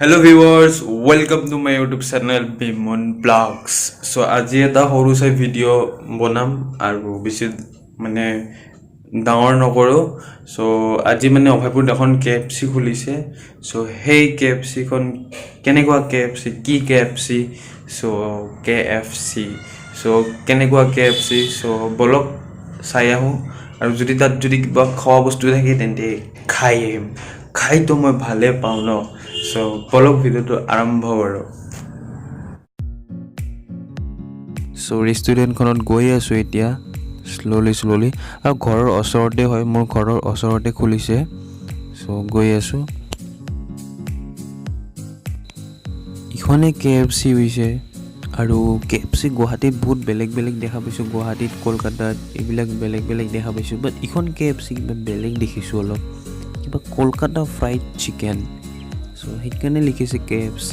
Hello viewers, welcome to my YouTube channel Bimon Vlogs. So আজি এটা সৰু চাই ভিডিও বনাম আৰু বেছি মানে ডাঙৰ নকৰো সো আজি মানে অভয়পুৰ এখন KFC খুলিছে সো হেই KFC খন কেনেকুৱা KFC কি KFC সো KFC সো কেনেকুৱা KFC সো বলক চাই আহো আৰু যদি তাত যদি কিবা খোৱা বস্তু থাকে তেন্তে খাই আহিম খাই তো মই ভালে পাওঁ ন সো বলক ভিডিওটো আৰম্ভ কৰো সো ৰেষ্টুৰেণ্টখনত গৈ আছো এতিয়া slowly আৰু ঘৰৰ ওচৰতে হয় মোৰ ঘৰৰ ওচৰতে খুলিছে সো গৈ আছো ইখনে KFC হৈছে আৰু KFC গুৱাহাটীত বহুত বেলেগ দেখা পাইছো গুৱাহাটীত কলকাতাত এইবিলাক বেলেগ দেখা পাইছো বাট ইখন KFC কিবা বেলেগ দেখিছো অলপ কিবা কলকাতা ফ্ৰাইড চিকেন সো হেইকানে লিখিছে KFC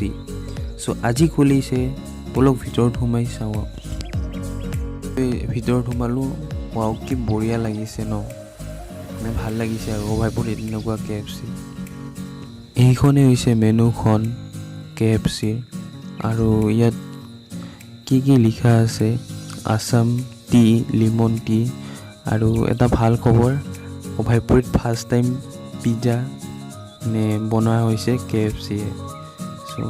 সো আজি খুলিছে বলক ভিতৰত সোমাই চাও ভিতৰত সোমালো ওয়াও কি বঢ়িয়া লাগিছে ন মানে ভাল লাগিছে আৰু অভাইপুৰ এনেকুৱা KFC এইখনে হৈছে মেনুখন KFC আৰু ইয়াত কি লিখা আছে আসাম টি লিমন টি আৰু এটা ভাল খবৰ অভাইপুৰত ফাৰ্স্ট টাইম পিজ্জা নে বনোৱা হৈছে KFC সো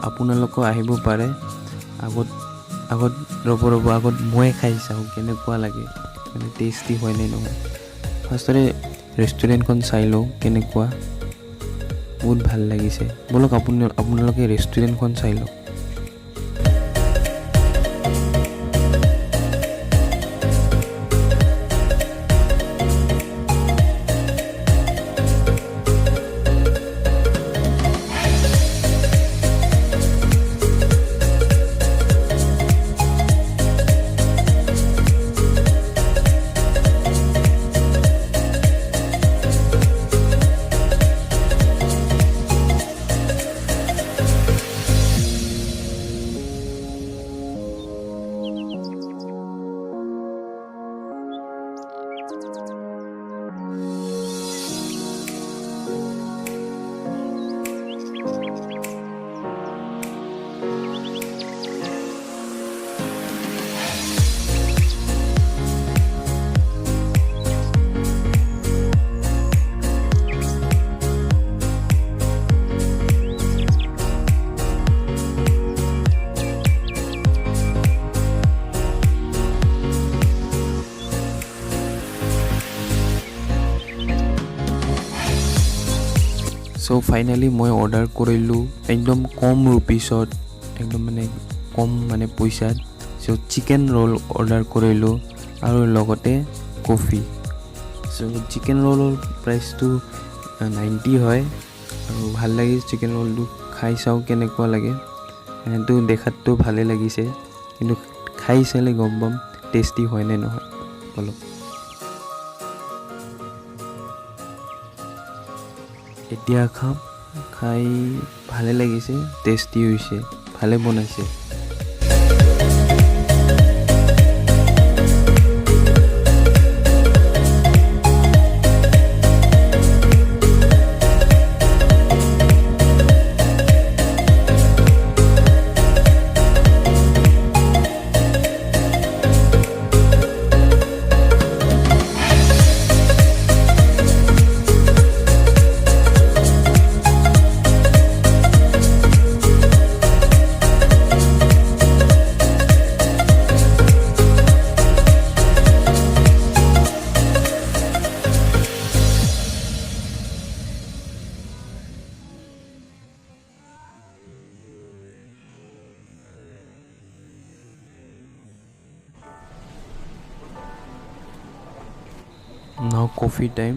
আপোনালোক আহিব পাৰে আগত ৰব আগত মই খাই চাওঁ কেনেকুৱা লাগে মানে টেষ্টি হয় নে নহয় ফাৰ্ষ্টতে ৰেষ্টুৰেণ্টখন চাই লওঁ কেনেকুৱা বহুত ভাল লাগিছে বলক আপোনালোকে ৰেষ্টুৰেণ্টখন চাই লওক সো ফাইনালি মই অৰ্ডাৰ কৰিলোঁ একদম কম ৰুপিছত একদম মানে কম মানে পইচাত সো চিকেন ৰোল অৰ্ডাৰ কৰিলোঁ আৰু লগতে কফি সো চিকেন ৰোলৰ প্ৰাইচটো 90 হয় আৰু ভাল লাগিছে চিকেন ৰোলটো খাই চাওঁ কেনেকুৱা লাগে সেইটো দেখাতটো ভালে লাগিছে কিন্তু খাই চালে গম পাম টেষ্টি হয় নে নহয় বলক এতিয়া খাই ভালে লাগিছে টেষ্টি হৈছে ভালে বনাইছে নাও কফি টাইম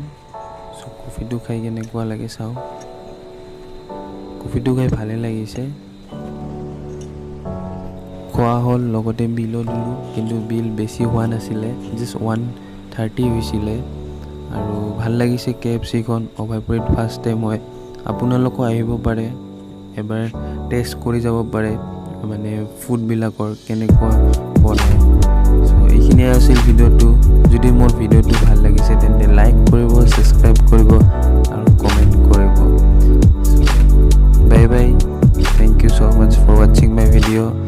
সো কফিটো খাই কেনেকুৱা লাগে চাওঁ কফিটো খাই ভালে লাগিছে খোৱা হ'ল লগতে বিলো দিলোঁ কিন্তু বিল বেছি হোৱা নাছিলে জাষ্ট 130 হৈছিলে আৰু ভাল লাগিছে KFC খন অভাইপুৰত ফাৰ্ষ্ট টাইম হয় আপোনালোকো আহিব পাৰে এবাৰ টেষ্ট কৰি যাব পাৰে মানে ফুডবিলাকৰ কেনেকুৱা বনায় সো এইখিনিয়ে আছিল ভিডিওটো যদি মোৰ ভিডিওটো ভাল লাগিছে তেন্তে লাইক কৰিব সাবস্ক্ৰাইব কৰিব আৰু কমেন্ট কৰিব ভিডিঅ'